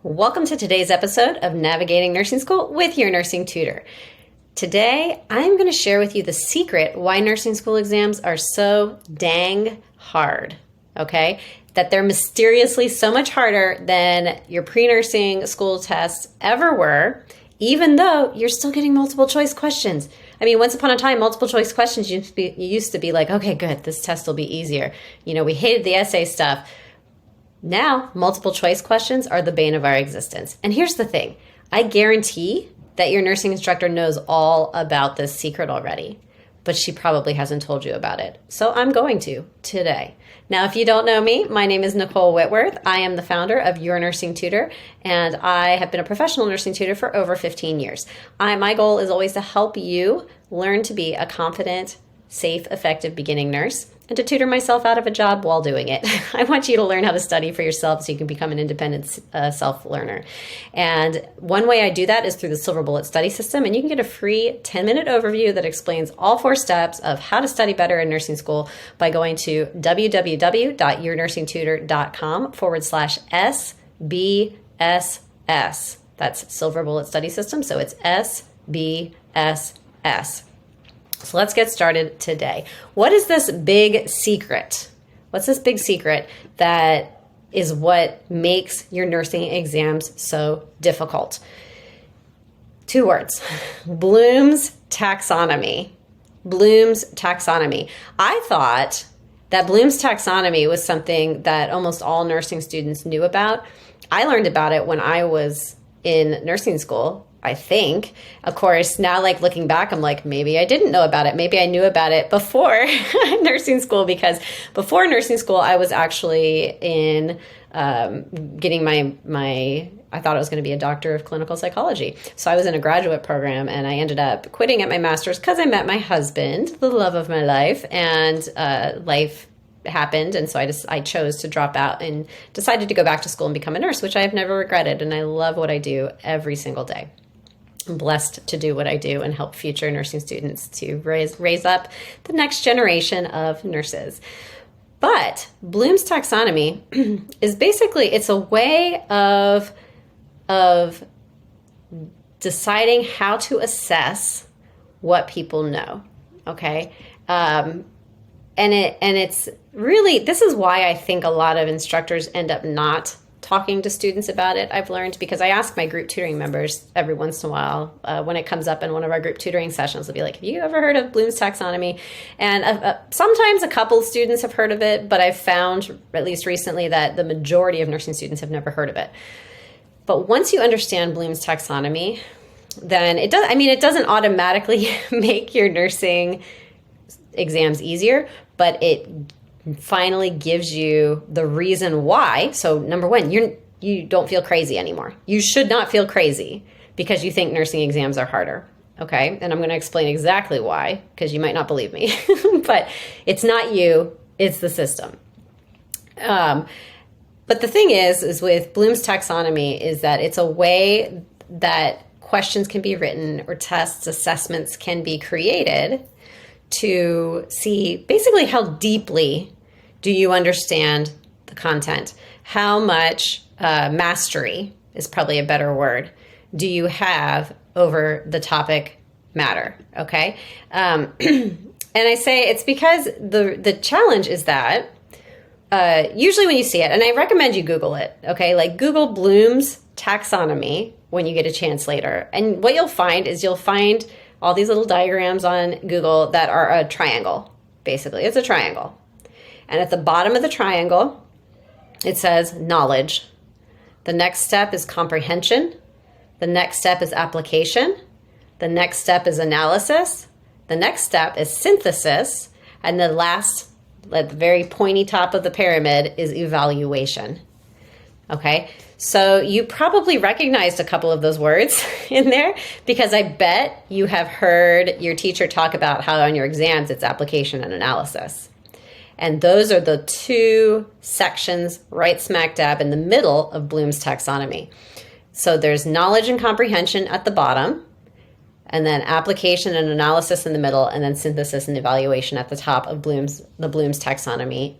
Welcome to today's episode of Navigating Nursing School with your nursing tutor. Today, I'm going to share with you the secret why nursing school exams are so dang hard, okay? That they're mysteriously so much harder than your pre-nursing school tests ever were, even though you're still getting multiple choice questions. I mean, once upon a time, multiple choice questions used to be like, okay, good, this test will be easier. You know, we hated the essay stuff. Now, multiple choice questions are the bane of our existence. And here's the thing. I guarantee that your nursing instructor knows all about this secret already, but she probably hasn't told you about it. So I'm going to today. Now, if you don't know me, my name is Nicole Whitworth. I am the founder of Your Nursing Tutor, and I have been a professional nursing tutor for over 15 years. My goal is always to help you learn to be a confident, safe, effective beginning nurse, and to tutor myself out of a job while doing it. I want you to learn how to study for yourself so you can become an independent self-learner. And one way I do that is through the Silver Bullet study system, and you can get a free 10-minute overview that explains all 4 steps of how to study better in nursing school by going to www.yournursingtutor.com/SBSS. That's Silver Bullet Study System, so it's SBSS. So let's get started today. What is this big secret? What's this big secret that is what makes your nursing exams so difficult? 2 words, Bloom's Taxonomy. Bloom's Taxonomy. I thought that Bloom's Taxonomy was something that almost all nursing students knew about. I learned about it when I was in nursing school, I think. Of course, now looking back, I'm like, maybe I didn't know about it. Maybe I knew about it before nursing school, because before nursing school, I was actually in getting I thought I was going to be a doctor of clinical psychology. So I was in a graduate program, and I ended up quitting at my master's because I met my husband, the love of my life, and life happened, and so I chose to drop out and decided to go back to school and become a nurse, which I have never regretted, and I love what I do every single day. I'm blessed to do what I do and help future nursing students to raise up the next generation of nurses. But Bloom's Taxonomy is basically, it's a way of deciding how to assess what people know, okay? And it's really, this is why I think a lot of instructors end up not talking to students about it. I've learned, because I ask my group tutoring members every once in a while, when it comes up in one of our group tutoring sessions, they'll be like, have you ever heard of Bloom's Taxonomy? And sometimes a couple students have heard of it, but I've found, at least recently, that the majority of nursing students have never heard of it. But once you understand Bloom's Taxonomy, then it doesn't automatically make your nursing exams easier, but it finally gives you the reason why. So number one, you don't feel crazy anymore. You should not feel crazy because you think nursing exams are harder. Okay. And I'm going to explain exactly why, because you might not believe me, but it's not you, it's the system. But the thing is with Bloom's Taxonomy is that it's a way that questions can be written, or tests, assessments can be created to see basically how deeply do you understand the content, how much mastery is probably a better word, do you have over the topic matter, okay? And I say it's because the challenge is that usually when you see it, and I recommend you Google it, okay? Google Bloom's Taxonomy when you get a chance later. And what you'll find is all these little diagrams on Google that are a triangle. Basically, it's a triangle. And at the bottom of the triangle, it says knowledge. The next step is comprehension. The next step is application. The next step is analysis. The next step is synthesis. And the last, at the very pointy top of the pyramid, is evaluation. Okay? So you probably recognized a couple of those words in there, because I bet you have heard your teacher talk about how on your exams it's application and analysis. And those are the 2 sections right smack dab in the middle of Bloom's Taxonomy. So there's knowledge and comprehension at the bottom, and then application and analysis in the middle, and then synthesis and evaluation at the top of the Bloom's Taxonomy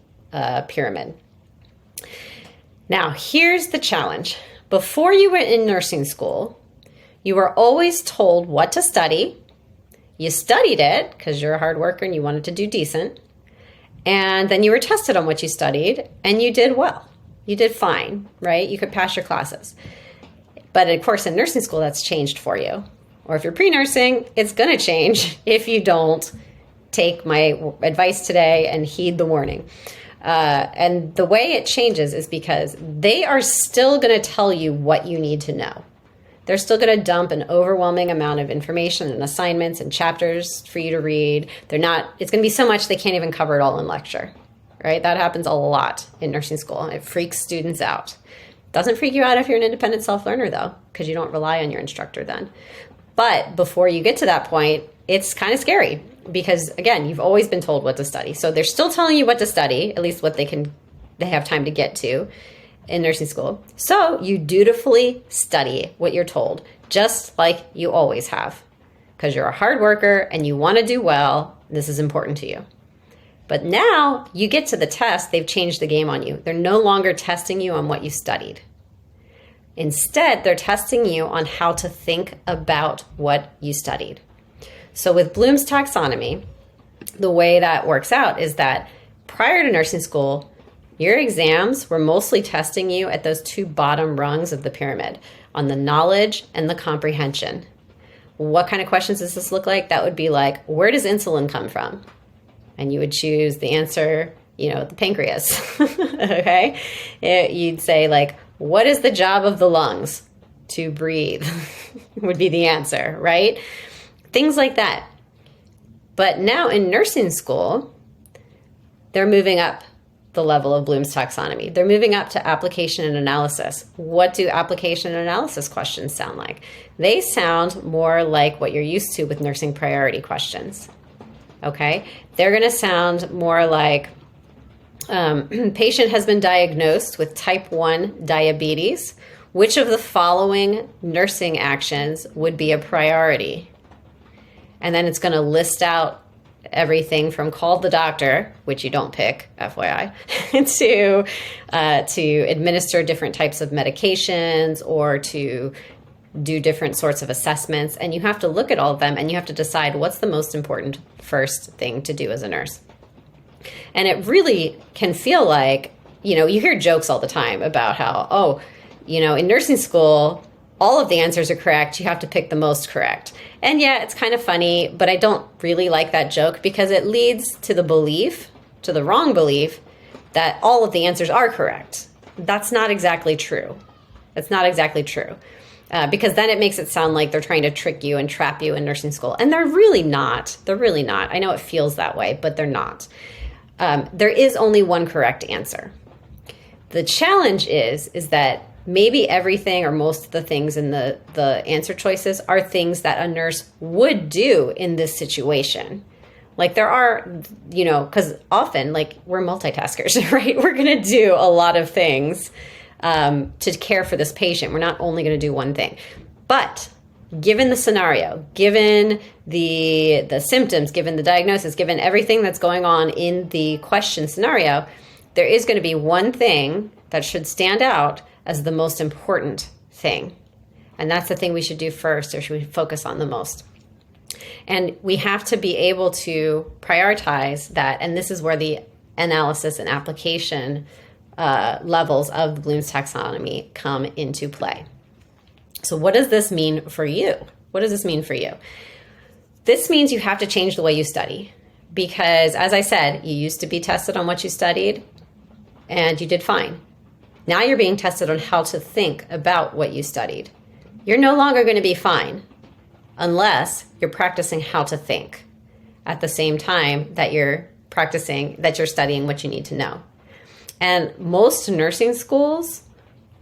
pyramid. Now, here's the challenge. Before you went in nursing school, you were always told what to study. You studied it because you're a hard worker and you wanted to do decent. And then you were tested on what you studied and you did well. You did fine, right? You could pass your classes. But of course, in nursing school, that's changed for you. Or if you're pre-nursing, it's going to change if you don't take my advice today and heed the warning. And the way it changes is because they are still going to tell you what you need to know. They're still going to dump an overwhelming amount of information and assignments and chapters for you to read. It's going to be so much they can't even cover it all in lecture, right? That happens a lot in nursing school. It freaks students out. Doesn't freak you out if you're an independent self-learner though, because you don't rely on your instructor then. But before you get to that point, it's kind of scary because again, you've always been told what to study. So they're still telling you what to study, at least what they have time to get to in nursing school. So you dutifully study what you're told, just like you always have, because you're a hard worker and you want to do well. This is important to you. But now you get to the test, they've changed the game on you. They're no longer testing you on what you studied. Instead, they're testing you on how to think about what you studied. So with Bloom's taxonomy, the way that works out is that prior to nursing school, your exams were mostly testing you at those two bottom rungs of the pyramid, on the knowledge and the comprehension. What kind of questions does this look like? That would be like, where does insulin come from? And you would choose the answer, the pancreas, okay? You'd say like, what is the job of the lungs? To breathe would be the answer, right? Things like that. But now in nursing school, they're moving up the level of Bloom's taxonomy. They're moving up to application and analysis. What do application and analysis questions sound like? They sound more like what you're used to with nursing priority questions. Okay? They're going to sound more like patient has been diagnosed with type 1 diabetes. Which of the following nursing actions would be a priority? And then it's going to list out everything from call the doctor, which you don't pick, FYI, to administer different types of medications or to do different sorts of assessments. And you have to look at all of them and you have to decide what's the most important first thing to do as a nurse. And it really can feel like, you hear jokes all the time about how, in nursing school, all of the answers are correct. You have to pick the most correct. And yeah, it's kind of funny, but I don't really like that joke because it leads to the wrong belief that all of the answers are correct. That's not exactly true. It's not exactly true. Because then it makes it sound like they're trying to trick you and trap you in nursing school. And they're really not. They're really not. I know it feels that way, but they're not. There is only one correct answer. The challenge is that maybe everything or most of the things in the answer choices are things that a nurse would do in this situation. Like there are, because often we're multitaskers, right? We're going to do a lot of things to care for this patient. We're not only going to do one thing. But given the scenario, given the symptoms, given the diagnosis, given everything that's going on in the question scenario, there is going to be one thing that should stand out as the most important thing. And that's the thing we should do first, or should we focus on the most. And we have to be able to prioritize that. And this is where the analysis and application levels of the Bloom's taxonomy come into play. So what does this mean for you? What does this mean for you? This means you have to change the way you study. Because as I said, you used to be tested on what you studied and you did fine. Now you're being tested on how to think about what you studied. You're no longer going to be fine unless you're practicing how to think at the same time that you're studying what you need to know. And most nursing schools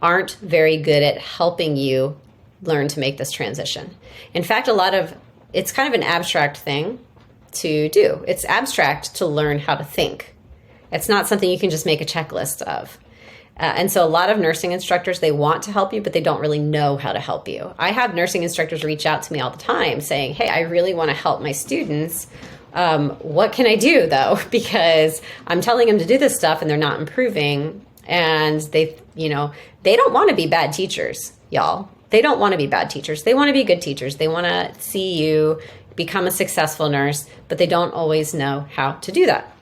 aren't very good at helping you learn to make this transition. In fact, it's kind of an abstract thing to do. It's abstract to learn how to think. It's not something you can just make a checklist of. And so a lot of nursing instructors, they want to help you, but they don't really know how to help you. I have nursing instructors reach out to me all the time saying, hey, I really want to help my students. What can I do though? Because I'm telling them to do this stuff and they're not improving. And they don't want to be bad teachers, y'all. They don't want to be bad teachers. They want to be good teachers. They want to see you become a successful nurse, but they don't always know how to do that.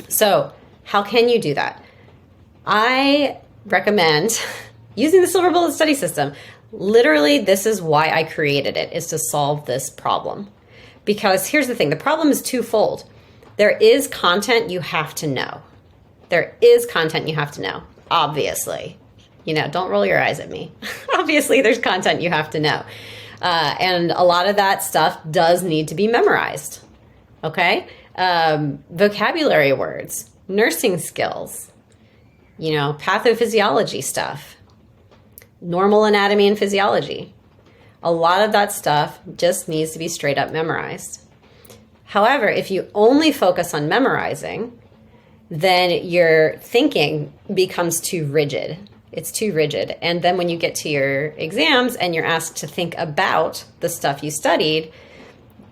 So how can you do that? I recommend using the silver bullet study system. Literally, this is why I created it, is to solve this problem. Because here's the thing, the problem is twofold. There is content you have to know. There is content you have to know, obviously. Don't roll your eyes at me. Obviously, there's content you have to know. And a lot of that stuff does need to be memorized, okay? Vocabulary words, nursing skills, pathophysiology stuff, normal anatomy and physiology. A lot of that stuff just needs to be straight up memorized. However, if you only focus on memorizing, then your thinking becomes too rigid. It's too rigid. And then when you get to your exams and you're asked to think about the stuff you studied,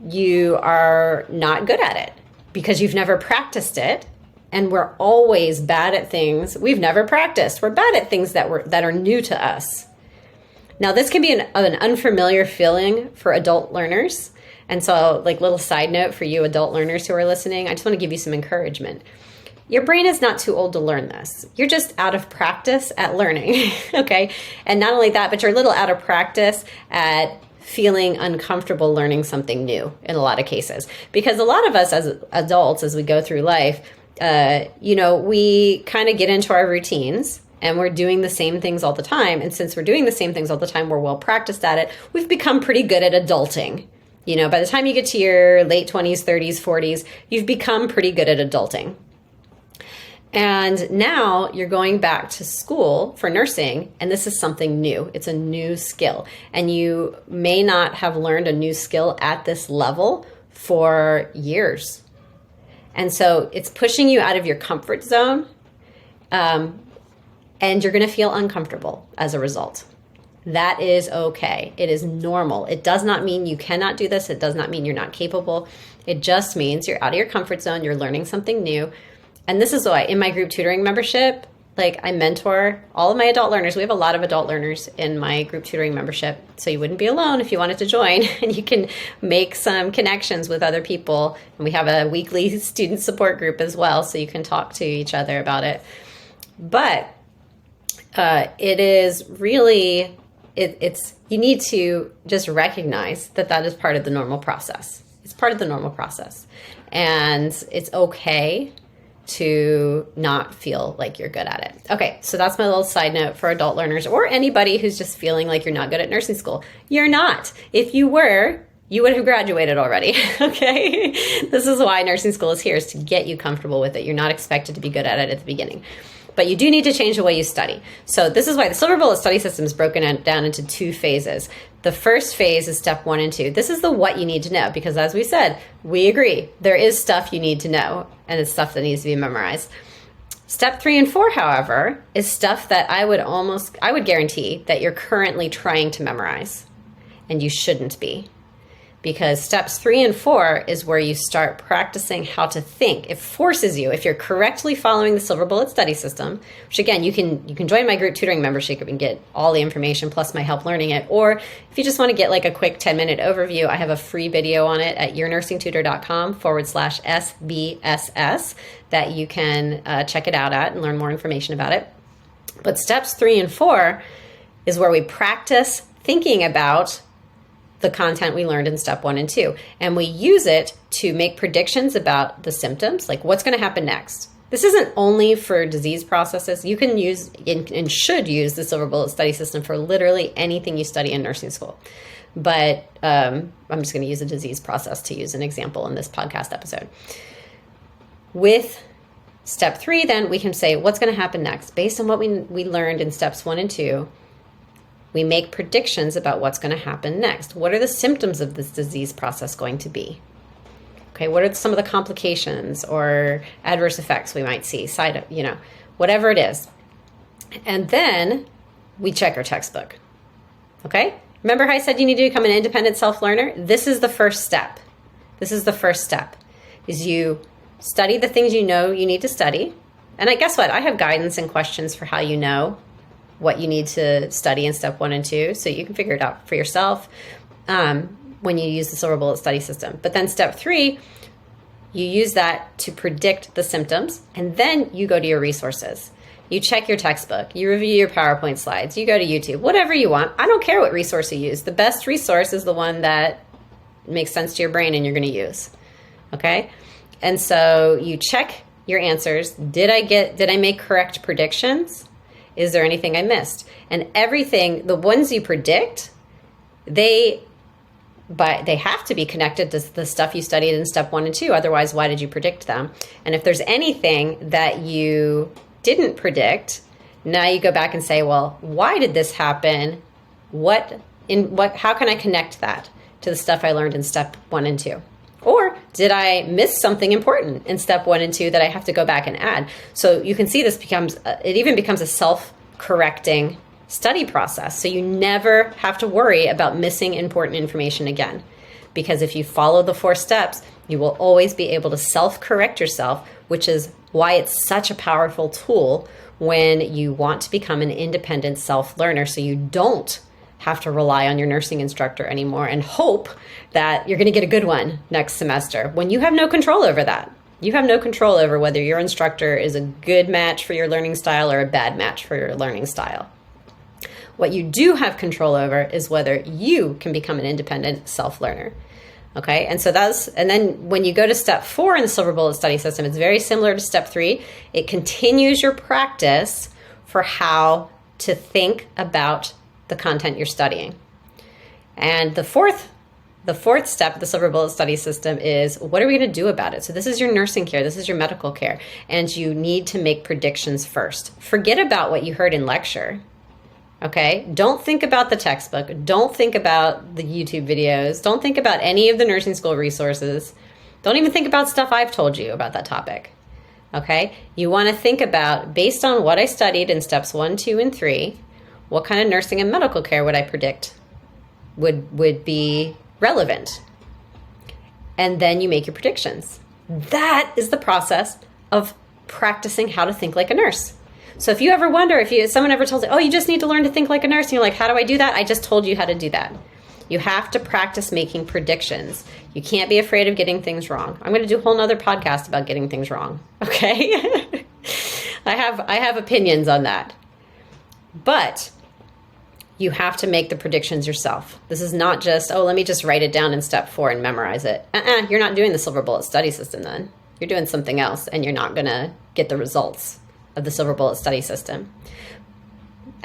you are not good at it because you've never practiced it. And we're always bad at things we've never practiced. We're bad at things that are new to us. Now, this can be an unfamiliar feeling for adult learners. And so, little side note for you adult learners who are listening, I just want to give you some encouragement. Your brain is not too old to learn this. You're just out of practice at learning, okay? And not only that, but you're a little out of practice at feeling uncomfortable learning something new in a lot of cases. Because a lot of us as adults, as we go through life, we kind of get into our routines and we're doing the same things all the time. And since we're doing the same things all the time, we're well practiced at it. We've become pretty good at adulting. By the time you get to your late 20s, 30s, 40s, you've become pretty good at adulting. And now you're going back to school for nursing, and this is something new. It's a new skill. And you may not have learned a new skill at this level for years. And so it's pushing you out of your comfort zone, and you're going to feel uncomfortable as a result. That is okay. It is normal. It does not mean you cannot do this. It does not mean you're not capable. It just means you're out of your comfort zone. You're learning something new. And this is why in my group tutoring membership, I mentor all of my adult learners. We have a lot of adult learners in my group tutoring membership. So you wouldn't be alone if you wanted to join, and you can make some connections with other people. And we have a weekly student support group as well, so you can talk to each other about it. But it is really, you need to just recognize that is part of the normal process. It's part of the normal process. And it's okay to not feel like you're good at it. Okay, so that's my little side note for adult learners or anybody who's just feeling like you're not good at nursing school. You're not. If you were, you would have graduated already, okay? This is why nursing school is here, is to get you comfortable with it. You're not expected to be good at it at the beginning. But you do need to change the way you study. So this is why the silver bullet study system is broken down into two phases. The first phase is step 1 and 2. This is the what you need to know, because as we said, we agree there is stuff you need to know, and it's stuff that needs to be memorized. Step 3 and 4, however, is stuff that I would guarantee that you're currently trying to memorize, and you shouldn't be. Because steps 3 and 4 is where you start practicing how to think. It forces you, if you're correctly following the silver bullet study system, which again, you can join my group tutoring membership and get all the information plus my help learning it. Or if you just want to get a quick 10-minute overview, I have a free video on it at yournursingtutor.com/SBSS that you can check it out at and learn more information about it. But steps 3 and 4 is where we practice thinking about the content we learned in step 1 and 2. And we use it to make predictions about the symptoms, like what's going to happen next. This isn't only for disease processes. You can use and should use the silver bullet study system for literally anything you study in nursing school. But I'm just going to use a disease process to use an example in this podcast episode. With step 3, then we can say what's going to happen next. Based on what we learned in steps 1 and 2, we make predictions about what's going to happen next. What are the symptoms of this disease process going to be? Okay, what are some of the complications or adverse effects we might see, whatever it is. And then we check our textbook. Okay? Remember how I said you need to become an independent self-learner? This is the first step. Is you study the things you know you need to study. And I guess what? I have guidance and questions for how you know what you need to study in step 1 and 2, so you can figure it out for yourself when you use the silver bullet study system. But then step 3, you use that to predict the symptoms, and then you go to your resources. You check your textbook, you review your PowerPoint slides, you go to YouTube, whatever you want. I don't care what resource you use. The best resource is the one that makes sense to your brain and you're going to use. Okay? And so you check your answers. Did I make correct predictions? Is there anything I missed? And everything, the ones you predict, they have to be connected to the stuff you studied in step 1 and 2. Otherwise, why did you predict them? And if there's anything that you didn't predict, now you go back and say, well, why did this happen? How can I connect that to the stuff I learned in step 1 and 2? Or did I miss something important in step 1 and 2 that I have to go back and add? So you can see it even becomes a self-correcting study process. So you never have to worry about missing important information again. Because if you follow the 4 steps, you will always be able to self-correct yourself, which is why it's such a powerful tool when you want to become an independent self-learner, so you don't have to rely on your nursing instructor anymore and hope that you're going to get a good one next semester when you have no control over that. You have no control over whether your instructor is a good match for your learning style or a bad match for your learning style. What you do have control over is whether you can become an independent self-learner. Okay, and then when you go to step 4 in the silver bullet study system, it's very similar to step 3. It continues your practice for how to think about the content you're studying. And the fourth step of the silver bullet study system is, what are we going to do about it? So this is your nursing care, this is your medical care, and you need to make predictions first. Forget about what you heard in lecture. Okay, don't think about the textbook. Don't think about the YouTube videos. Don't think about any of the nursing school resources. Don't even think about stuff I've told you about that topic. Okay, you want to think about, based on what I studied in steps 1, 2, and 3, what kind of nursing and medical care would I predict would be relevant? And then you make your predictions. That is the process of practicing how to think like a nurse. So if you ever wonder, if someone ever tells you, oh, you just need to learn to think like a nurse, and you're like, how do I do that? I just told you how to do that. You have to practice making predictions. You can't be afraid of getting things wrong. I'm going to do a whole nother podcast about getting things wrong. Okay? I have opinions on that. But you have to make the predictions yourself. This is not just, oh, let me just write it down in step 4 and memorize it. You're not doing the silver bullet study system then. You're doing something else, and you're not going to get the results of the silver bullet study system.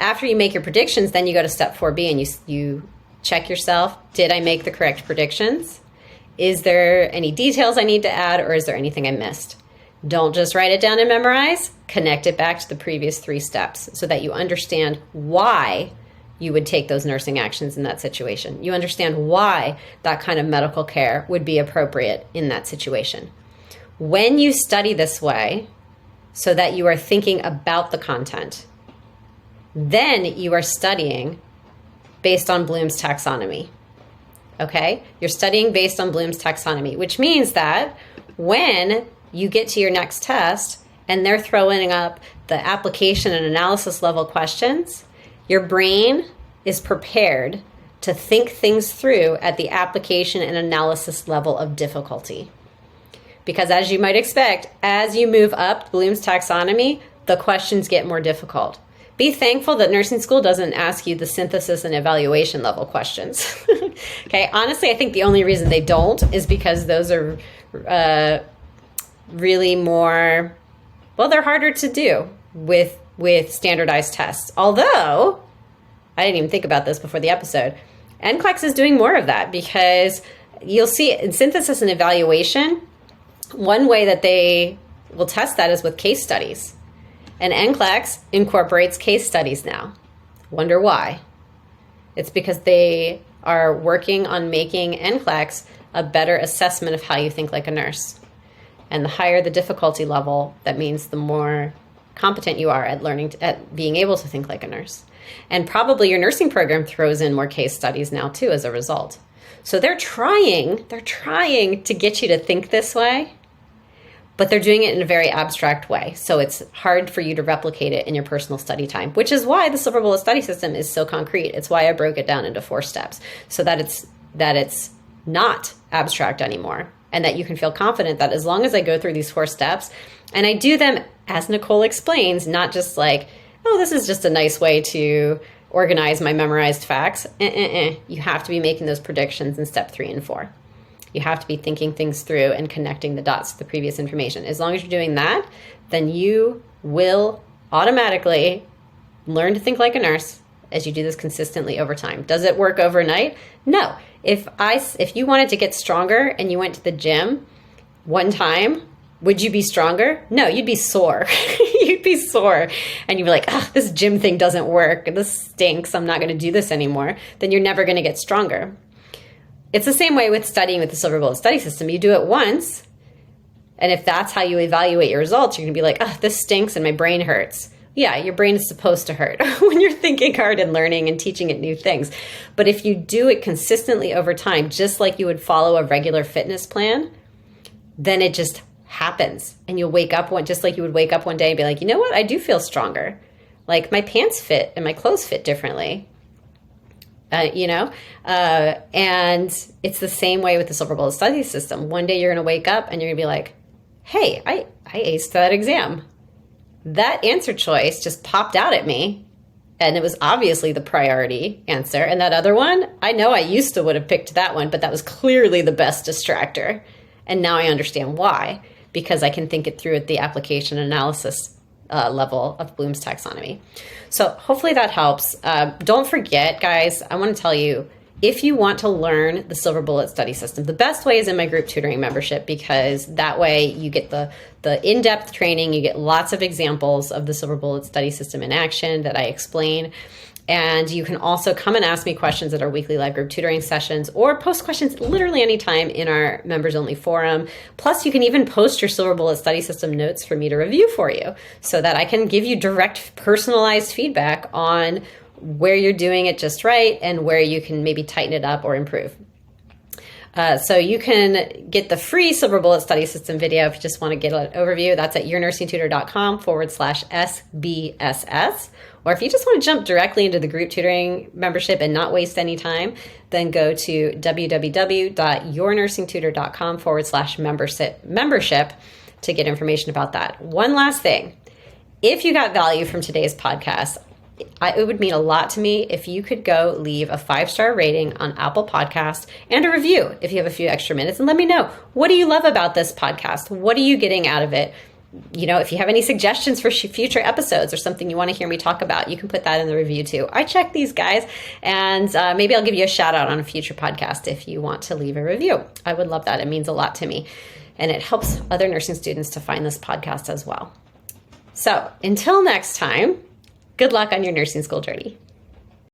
After you make your predictions, then you go to step 4B and you check yourself. Did I make the correct predictions? Is there any details I need to add, or is there anything I missed? Don't just write it down and memorize. Connect it back to the previous 3 steps so that you understand why you would take those nursing actions in that situation. You understand why that kind of medical care would be appropriate in that situation. When you study this way, so that you are thinking about the content, then you are studying based on Bloom's taxonomy. Okay? You're studying based on Bloom's taxonomy, which means that when you get to your next test and they're throwing up the application and analysis level questions, your brain is prepared to think things through at the application and analysis level of difficulty. Because as you might expect, as you move up Bloom's taxonomy, the questions get more difficult. Be thankful that nursing school doesn't ask you the synthesis and evaluation level questions. Okay, honestly, I think the only reason they don't is because those are really more, well, they're harder to do with standardized tests. Although, I didn't even think about this before the episode, NCLEX is doing more of that, because you'll see in synthesis and evaluation, one way that they will test that is with case studies. And NCLEX incorporates case studies now. Wonder why? It's because they are working on making NCLEX a better assessment of how you think like a nurse. And the higher the difficulty level, that means the more competent you are at learning, at being able to think like a nurse. And probably your nursing program throws in more case studies now too as a result. So they're trying to get you to think this way. but they're doing it in a very abstract way. So it's hard for you to replicate it in your personal study time, which is why the silver bullet study system is so concrete. It's why I broke it down into 4 steps so that it's not abstract anymore, and that you can feel confident that as long as I go through these 4 steps and I do them as Nicole explains, not just like, oh, this is just a nice way to organize my memorized facts. You have to be making those predictions in step 3 and 4. You have to be thinking things through and connecting the dots to the previous information. As long as you're doing that, then you will automatically learn to think like a nurse as you do this consistently over time. Does it work overnight? No. If you wanted to get stronger and you went to the gym one time, would you be stronger? No, you'd be sore. You'd be sore. And you'd be like, oh, this gym thing doesn't work. This stinks. I'm not going to do this anymore. Then you're never going to get stronger. It's the same way with studying with the silver bullet study system. You do it once, and if that's how you evaluate your results, you're going to be like, oh, this stinks and my brain hurts. Yeah, your brain is supposed to hurt when you're thinking hard and learning and teaching it new things. But if you do it consistently over time, just like you would follow a regular fitness plan, then it just happens. And you'll wake up just like you would wake up one day and be like, you know what? I do feel stronger. Like my pants fit and my clothes fit differently. And it's the same way with the silver bullet study system. One day you're going to wake up and you're going to be like, hey, I aced that exam. That answer choice just popped out at me, and it was obviously the priority answer. And that other one, I know I used to would have picked that one, but that was clearly the best distractor. And now I understand why, because I can think it through at the application analysis level of Bloom's taxonomy. So hopefully that helps. Don't forget, guys, I want to tell you, if you want to learn the silver bullet study system, the best way is in my group tutoring membership, because that way you get the in-depth training, you get lots of examples of the silver bullet study system in action that I explain. And you can also come and ask me questions at our weekly live group tutoring sessions, or post questions literally anytime in our members only forum. Plus, you can even post your silver bullet study system notes for me to review for you so that I can give you direct personalized feedback on where you're doing it just right and where you can maybe tighten it up or improve. So you can get the free silver bullet study system video if you just want to get an overview. That's at yournursingtutor.com/SBSS. Or if you just want to jump directly into the group tutoring membership and not waste any time, then go to www.yournursingtutor.com/membership to get information about that. One last thing. If you got value from today's podcast, it would mean a lot to me if you could go leave a 5-star rating on Apple Podcasts and a review if you have a few extra minutes, and let me know, what do you love about this podcast? What are you getting out of it? You know, if you have any suggestions for future episodes or something you want to hear me talk about, you can put that in the review too. I check these, guys, and maybe I'll give you a shout out on a future podcast if you want to leave a review. I would love that. It means a lot to me, and it helps other nursing students to find this podcast as well. So until next time, good luck on your nursing school journey.